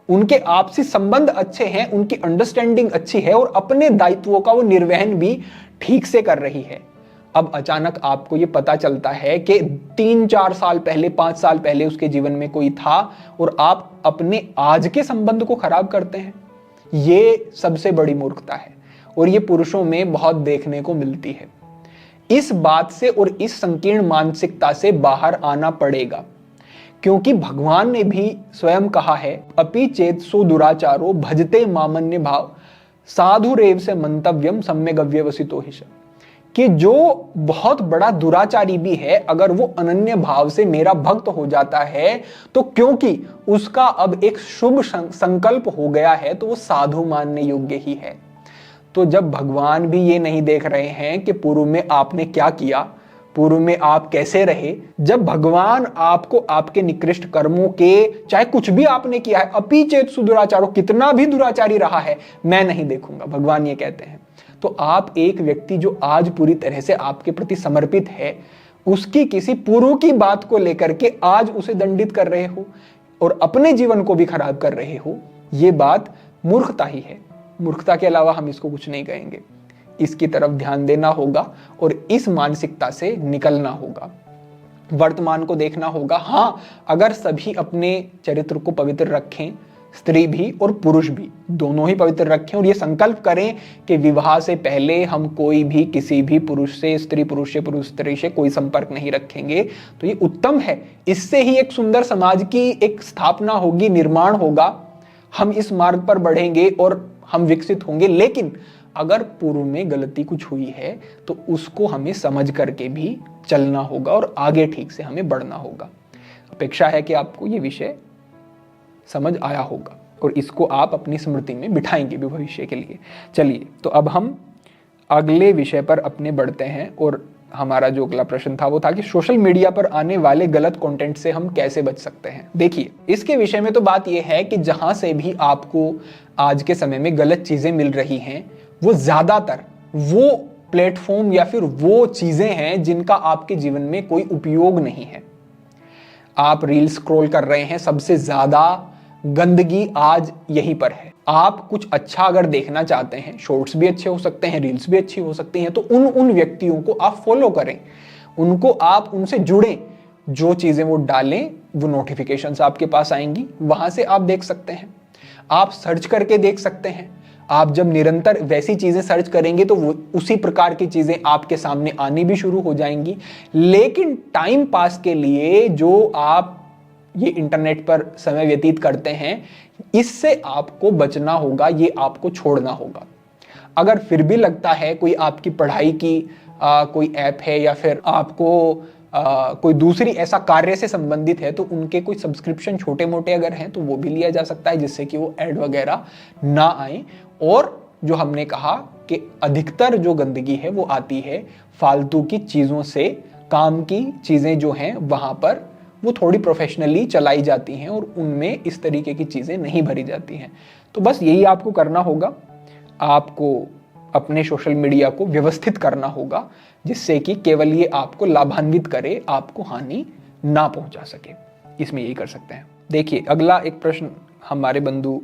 उनके आपसी संबंध अच्छे हैं, उनकी अंडरस्टैंडिंग अच्छी है और अपने दायित्वों का वो निर्वहन भी ठीक से कर रही है। अब अचानक आपको ये पता चलता है कि 3-4 साल पहले, 5 साल पहले उसके जीवन में कोई था और आप अपने आज के संबंध को खराब करते हैं। ये सबसे बड़ी मूर्खता है और ये पुरुषों में बहुत देखने को मिलती है। इस बात से और इस संकीर्ण मानसिकता से बाहर आना पड़ेगा, क्योंकि भगवान ने भी स्वयं कहा है, अपि चेत सो दुराचारो भजते मामन्य भाव साधु रेव से मंतव्यम सम्यक अव्यवसितो हिष, कि जो बहुत बड़ा दुराचारी भी है, अगर वो अनन्य भाव से मेरा भक्त हो जाता है तो क्योंकि उसका अब एक शुभ संकल्प हो गया है तो वो साधु मानने योग्य ही है। तो जब भगवान भी ये नहीं देख रहे हैं कि पूर्व में आपने क्या किया, पूर्व में आप कैसे रहे, जब भगवान आपको आपके निकृष्ट कर्मों के, चाहे कुछ भी आपने किया है, अपि चेत सुदुराचारो, कितना भी दुराचारी रहा है, मैं नहीं देखूंगा, भगवान ये कहते हैं। तो आप एक व्यक्ति जो आज पूरी तरह से आपके प्रति समर्पित है, उसकी किसी पूर्व की बात को लेकर के आज उसे दंडित कर रहे हो और अपने जीवन को भी खराब कर रहे हो, ये बात मूर्खता ही है। मूर्खता के अलावा हम इसको कुछ नहीं कहेंगे। इसकी तरफ ध्यान देना होगा और इस मानसिकता से निकलना होगा, वर्तमान को देखना होगा। हाँ, अगर सभी अपने चरित्र को पवित्र रखें, स्त्री भी और पुरुष भी, दोनों ही पवित्र रखें और ये संकल्प करें कि विवाह से पहले हम कोई भी किसी भी पुरुष से, स्त्री पुरुष से, पुरुष स्त्री से कोई संपर्क नहीं रखेंगे, तो ये उत्तम है। इससे ही एक सुंदर समाज की एक स्थापना होगी, निर्माण होगा, हम इस मार्ग पर बढ़ेंगे और हम विकसित होंगे। लेकिन अगर पूर्व में गलती कुछ हुई है तो उसको हमें समझ करके भी चलना होगा और आगे ठीक से हमें बढ़ना होगा। अपेक्षा है कि आपको ये विषय समझ आया होगा और इसको आप अपनी स्मृति में बिठाएंगे भी भविष्य के लिए। चलिए, तो अब हम अगले विषय पर अपने बढ़ते हैं और हमारा जो अगला प्रश्न था वो था कि सोशल मीडिया पर आने वाले गलत कंटेंट से हम कैसे बच सकते हैं। देखिए, इसके विषय में तो बात यह है कि जहां से भी आपको आज के समय में गलत चीजें मिल रही हैं, वो ज्यादातर वो प्लेटफॉर्म या फिर वो चीजें हैं जिनका आपके जीवन में कोई उपयोग नहीं है। आप रील स्क्रॉल कर रहे हैं, सबसे ज्यादा गंदगी आज यहीं पर है। आप कुछ अच्छा अगर देखना चाहते हैं, शॉर्ट्स भी अच्छे हो सकते हैं, रील्स भी अच्छी हो सकती हैं, तो उन व्यक्तियों को आप फॉलो करें, उनको आप उनसे जुड़ें, जो चीजें वो डालें वो नोटिफिकेशंस आपके पास आएंगी, वहां से आप देख सकते हैं। आप सर्च करके देख सकते हैं। आप जब निरंतर वैसी चीजें सर्च करेंगे तो वो उसी प्रकार की चीजें आपके सामने आनी भी शुरू हो जाएंगी। लेकिन टाइम पास के लिए जो आप ये इंटरनेट पर समय व्यतीत करते हैं, इससे आपको बचना होगा, ये आपको छोड़ना होगा। अगर फिर भी लगता है कोई आपकी पढ़ाई की कोई ऐप है या फिर आपको कोई दूसरी ऐसा कार्य से संबंधित है, तो उनके कोई सब्सक्रिप्शन छोटे मोटे अगर हैं तो वो भी लिया जा सकता है, जिससे कि वो ऐड वगैरह ना आए। और जो हमने कहा कि अधिकतर जो गंदगी है वो आती है फालतू की चीज़ों से। काम की चीज़ें जो हैं वहाँ पर वो थोड़ी प्रोफेशनली चलाई जाती हैं और उनमें इस तरीके की चीज़ें नहीं भरी जाती हैं। तो बस यही आपको करना होगा, आपको अपने सोशल मीडिया को व्यवस्थित करना होगा, जिससे कि केवल ये आपको लाभान्वित करे, आपको हानि ना पहुंचा सके। इसमें यही कर सकते हैं। देखिए, अगला एक प्रश्न हमारे बंधु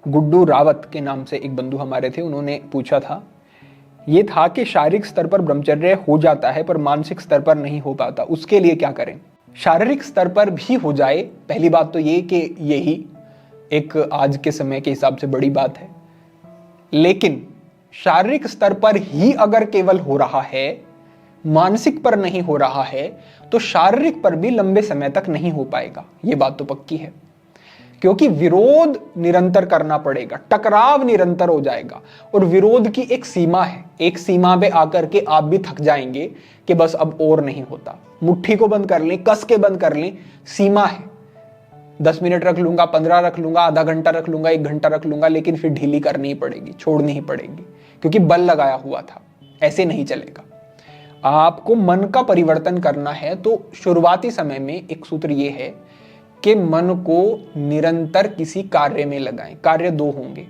गुड्डू रावत के नाम से एक बंधु हमारे थे, उन्होंने पूछा था, ये था कि शारीरिक स्तर पर ब्रह्मचर्य हो जाता है पर मानसिक स्तर पर नहीं हो पाता, उसके लिए क्या करें? शारीरिक स्तर पर भी हो जाए, पहली बात तो ये कि यही एक आज के समय के हिसाब से बड़ी बात है। लेकिन शारीरिक स्तर पर ही अगर केवल हो रहा है, मानसिक पर नहीं हो रहा है, तो शारीरिक पर भी लंबे समय तक नहीं हो पाएगा, ये बात तो पक्की है। क्योंकि विरोध निरंतर करना पड़ेगा, टकराव निरंतर हो जाएगा, और विरोध की एक सीमा है। एक सीमा पे आकर के आप भी थक जाएंगे कि बस अब और नहीं होता, मुट्ठी को बंद कर लें, कस के बंद कर लें, सीमा है। 10 मिनट रख लूंगा, 15 रख लूंगा, आधा घंटा रख लूंगा, 1 घंटा रख लूंगा, लेकिन फिर ढीली करनी ही पड़ेगी, छोड़नी ही पड़ेगी, क्योंकि बल लगाया हुआ था। ऐसे नहीं चलेगा। आपको मन का परिवर्तन करना है तो शुरुआती समय में एक सूत्र ये है कि मन को निरंतर किसी कार्य में लगाएं। कार्य 2 होंगे,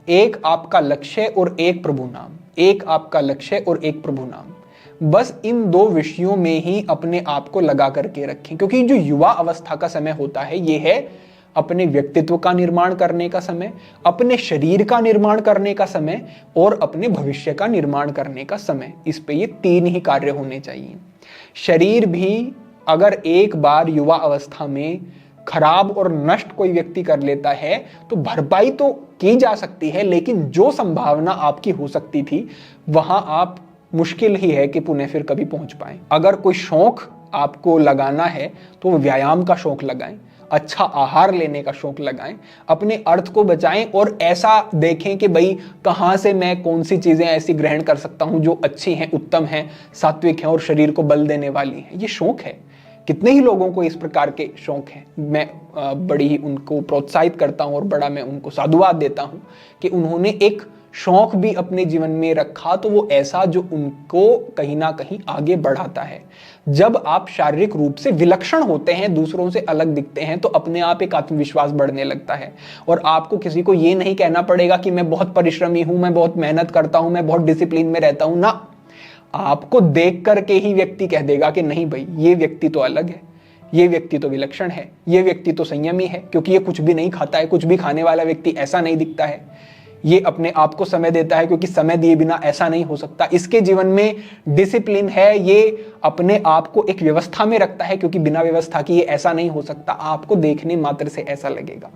एक आपका लक्ष्य और एक प्रभु नाम। एक आपका लक्ष्य और एक प्रभु नाम, बस इन 2 विषयों में ही अपने आप को लगा करके रखें। क्योंकि जो युवा अवस्था का समय होता है, ये है अपने व्यक्तित्व का निर्माण करने का समय, अपने शरीर का निर्माण करने का समय और अपने भविष्य का निर्माण करने का समय। इस पे ये 3 ही कार्य होने चाहिए। शरीर भी अगर एक बार युवा अवस्था में खराब और नष्ट कोई व्यक्ति कर लेता है तो भरपाई तो की जा सकती है, लेकिन जो संभावना आपकी हो सकती थी वहां आप मुश्किल ही है कि पुनः फिर कभी पहुंच पाए। अगर कोई शौक आपको लगाना है तो व्यायाम का शौक लगाएं, अच्छा आहार लेने का शौक लगाएं, अपने अर्थ को बचाएं और ऐसा देखें कि भाई कहां से मैं कौन सी चीजें ऐसी ग्रहण कर सकता हूं जो अच्छी हैं, उत्तम हैं, सात्विक हैं और शरीर को बल देने वाली हैं। ये शौक है। कितने ही लोगों को इस प्रकार के शौक हैं। मैं बड़ी ही उनको प्रोत्साहित करता हूं और बड़ा मैं उनको साधुवाद देता हूं कि उन्होंने एक शौक भी अपने जीवन में रखा, तो वो ऐसा जो उनको कहीं ना कहीं आगे बढ़ाता है। जब आप शारीरिक रूप से विलक्षण होते हैं, दूसरों से अलग दिखते हैं, तो अपने आप एक आत्मविश्वास बढ़ने लगता है और आपको किसी को ये नहीं कहना पड़ेगा कि मैं बहुत परिश्रमी हूं, मैं बहुत मेहनत करता हूं, मैं बहुत डिसिप्लिन में रहता हूं ना। आपको देख करके ही व्यक्ति कह देगा कि नहीं भाई, ये व्यक्ति तो अलग है, ये व्यक्ति तो विलक्षण है, ये व्यक्ति तो संयमी है, क्योंकि ये कुछ भी नहीं खाता है। कुछ भी खाने वाला व्यक्ति ऐसा नहीं दिखता है। ये अपने आप को समय देता है, क्योंकि समय दिए बिना ऐसा नहीं हो सकता। इसके जीवन में डिसिप्लिन है, ये अपने आप को एक व्यवस्था में रखता है, क्योंकि बिना व्यवस्था की ये ऐसा नहीं हो सकता। आपको देखने मात्र से ऐसा लगेगा।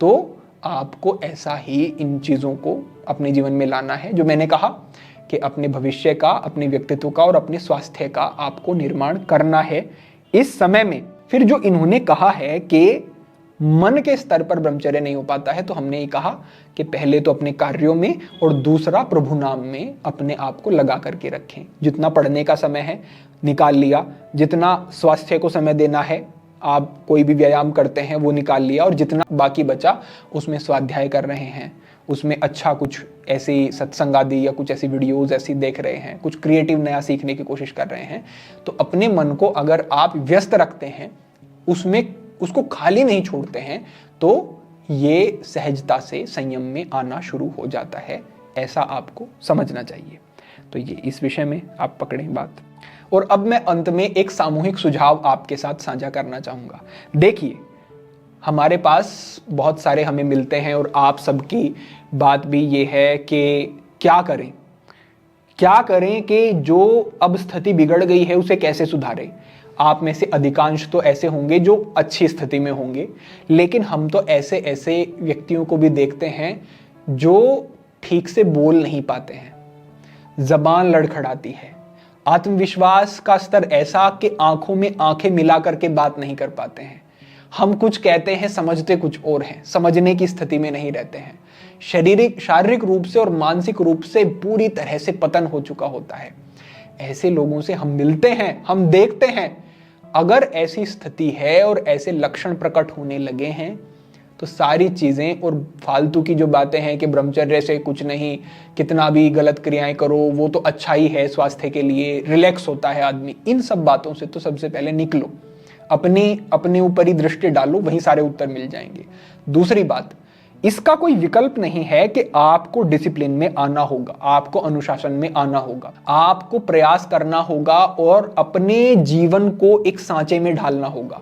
तो आपको ऐसा ही इन चीजों को अपने जीवन में लाना है, जो मैंने कहा कि अपने भविष्य का, अपने व्यक्तित्व का और अपने स्वास्थ्य का आपको निर्माण करना है इस समय में। फिर जो इन्होंने कहा है कि मन के स्तर पर ब्रह्मचर्य नहीं हो पाता है, तो हमने ये कहा कि पहले तो अपने कार्यों में और दूसरा प्रभु नाम में अपने आप को लगा करके रखें। जितना पढ़ने का समय है निकाल लिया, जितना स्वास्थ्य को समय देना है, आप कोई भी व्यायाम करते हैं वो निकाल लिया, और जितना बाकी बचा उसमें स्वाध्याय कर रहे हैं, उसमें अच्छा कुछ ऐसी सत्संग आदि या कुछ ऐसी वीडियोस ऐसी देख रहे हैं, कुछ क्रिएटिव नया सीखने की कोशिश कर रहे हैं, तो अपने मन को अगर आप व्यस्त रखते हैं, उसमें उसको खाली नहीं छोड़ते हैं, तो ये सहजता से संयम में आना शुरू हो जाता है। ऐसा आपको समझना चाहिए। तो ये इस विषय में आप पकड़ें बात। और अब मैं अंत में एक सामूहिक सुझाव आपके साथ साझा करना चाहूंगा। देखिए, हमारे पास बहुत सारे हमें मिलते हैं और आप सबकी बात भी ये है कि क्या करें कि जो अब स्थिति बिगड़ गई है उसे कैसे सुधारें। आप में से अधिकांश तो ऐसे होंगे जो अच्छी स्थिति में होंगे, लेकिन हम तो ऐसे ऐसे व्यक्तियों को भी देखते हैं जो ठीक से बोल नहीं पाते हैं, जबान लड़खड़ाती है, आत्मविश्वास का स्तर ऐसा कि आंखों में आंखें मिला करके बात नहीं कर पाते हैं, हम कुछ कहते हैं, समझते कुछ और हैं, समझने की स्थिति में नहीं रहते हैं। शारीरिक रूप से और मानसिक रूप से पूरी तरह से पतन हो चुका होता है। ऐसे लोगों से हम मिलते हैं, हम देखते हैं। अगर ऐसी स्थिति है और ऐसे लक्षण प्रकट होने लगे हैं तो सारी चीजें और फालतू की जो बातें हैं कि ब्रह्मचर्य से कुछ नहीं, कितना भी गलत क्रियाएं करो वो तो अच्छा ही है स्वास्थ्य के लिए, रिलैक्स होता है आदमी, इन सब बातों से तो सबसे पहले निकलो। अपने ऊपर ही दृष्टि डालो, वहीं सारे उत्तर मिल जाएंगे। दूसरी बात, इसका कोई विकल्प नहीं है कि आपको डिसिप्लिन में आना होगा, आपको अनुशासन में आना होगा, आपको प्रयास करना होगा और अपने जीवन को एक सांचे में ढालना होगा।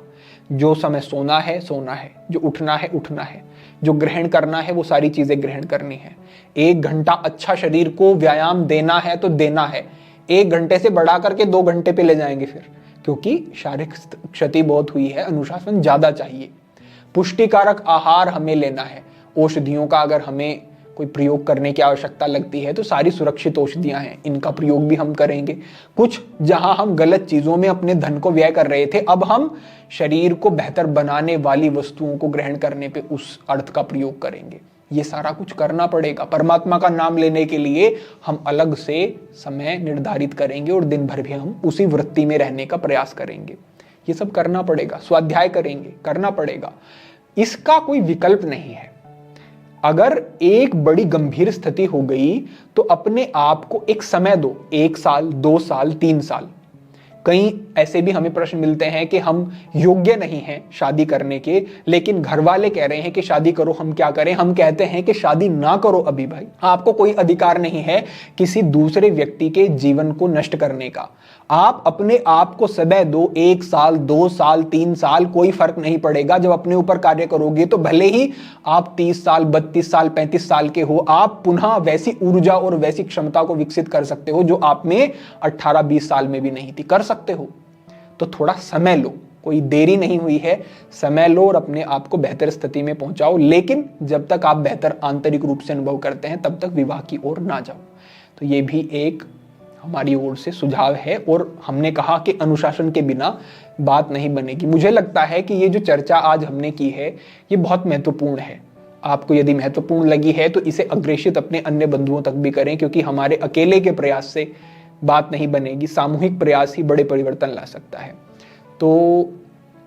जो समय सोना है सोना है, जो उठना है उठना है, जो ग्रहण करना है वो सारी चीजें ग्रहण करनी है। 1 घंटा अच्छा शरीर को व्यायाम देना है तो देना है। 1 घंटे से बढ़ा करके 2 घंटे पे ले जाएंगे फिर, क्योंकि शारीरिक क्षति बहुत हुई है, अनुशासन ज्यादा चाहिए। पुष्टिकारक आहार हमें लेना है। औषधियों का अगर हमें कोई प्रयोग करने की आवश्यकता लगती है तो सारी सुरक्षित औषधियां हैं, इनका प्रयोग भी हम करेंगे। कुछ जहां हम गलत चीजों में अपने धन को व्यय कर रहे थे, अब हम शरीर को बेहतर बनाने वाली वस्तुओं को ग्रहण करने पे उस अर्थ का प्रयोग करेंगे। ये सारा कुछ करना पड़ेगा। परमात्मा का नाम लेने के लिए हम अलग से समय निर्धारित करेंगे और दिन भर भी हम उसी वृत्ति में रहने का प्रयास करेंगे। ये सब करना पड़ेगा, स्वाध्याय करेंगे, करना पड़ेगा। इसका कोई विकल्प नहीं है। अगर एक बड़ी गंभीर स्थिति हो गई तो अपने आप को एक समय दो, 1 साल, 2 साल, 3 साल। कई ऐसे भी हमें प्रश्न मिलते हैं कि हम योग्य नहीं हैं शादी करने के, लेकिन घर वाले कह रहे हैं कि शादी करो, हम क्या करें? हम कहते हैं कि शादी ना करो अभी भाई। आपको कोई अधिकार नहीं है किसी दूसरे व्यक्ति के जीवन को नष्ट करने का। आप अपने आप को समय दो, 1 साल, 2 साल, 3 साल, कोई फर्क नहीं पड़ेगा। जब अपने ऊपर कार्य करोगे तो भले ही आप 30 साल, 32 साल, 35 साल के हो, आप पुनः वैसी ऊर्जा और वैसी क्षमता को विकसित कर सकते हो जो आप में 18-20 साल में भी नहीं थी। कर सकते हो। तो थोड़ा समय लो, कोई देरी नहीं हुई है, समय लो और अपने आप को बेहतर स्थिति में पहुंचाओ। लेकिन जब तक आप बेहतर आंतरिक रूप से अनुभव करते हैं तब तक विवाह की ओर ना जाओ। तो ये भी एक हमारी ओर से सुझाव है। और हमने कहा कि अनुशासन के बिना बात नहीं बनेगी। मुझे लगता है कि ये जो चर्चा आज हमने की है ये बहुत महत्वपूर्ण है। आपको यदि महत्वपूर्ण लगी है तो इसे अग्रेषित अपने अन्य बंधुओं तक भी करें, क्योंकि हमारे अकेले के प्रयास से बात नहीं बनेगी। सामूहिक प्रयास ही बड़े परिवर्तन ला सकता है। तो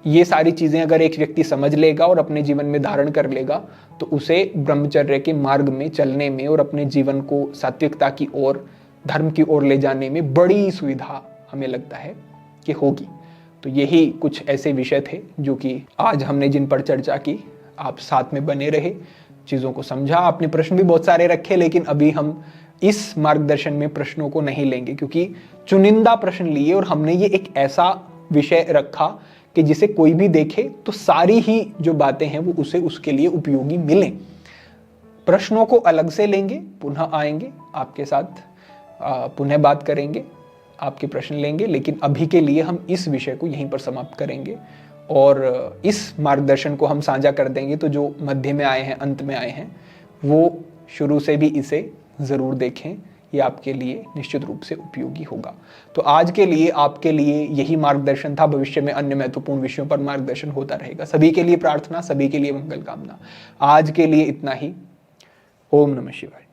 ये सारी चीजें अगर एक व्यक्ति समझ लेगा और अपने जीवन में धारण कर लेगा तो उसे ब्रह्मचर्य के मार्ग में चलने में और अपने जीवन को सात्विकता की ओर, धर्म की ओर ले जाने में बड़ी सुविधा हमें लगता है कि होगी। तो यही कुछ ऐसे विषय थे जो कि आज हमने जिन पर चर्चा की। आप साथ में बने रहे, चीज़ों को समझा। आपने प्रश्न भी बहुत सारे रखे, लेकिन अभी हम इस मार्गदर्शन में प्रश्नों को नहीं लेंगे, क्योंकि चुनिंदा प्रश्न लिए और हमने ये एक ऐसा विषय रखा कि जिसे कोई भी देखे तो सारी ही जो बातें हैं वो उसे उसके लिए उपयोगी मिलें। प्रश्नों को अलग से लेंगे, पुनः आएंगे आपके साथ, पुनः बात करेंगे, आपके प्रश्न लेंगे। लेकिन अभी के लिए हम इस विषय को यहीं पर समाप्त करेंगे और इस मार्गदर्शन को हम साझा कर देंगे। तो जो मध्य में आए हैं, अंत में आए हैं, वो शुरू से भी इसे ज़रूर देखें। ये आपके लिए निश्चित रूप से उपयोगी होगा। तो आज के लिए आपके लिए यही मार्गदर्शन था। भविष्य में अन्य महत्वपूर्ण विषयों पर मार्गदर्शन होता रहेगा। सभी के लिए प्रार्थना, सभी के लिए मंगल कामना। आज के लिए इतना ही। ओम नमः शिवाय।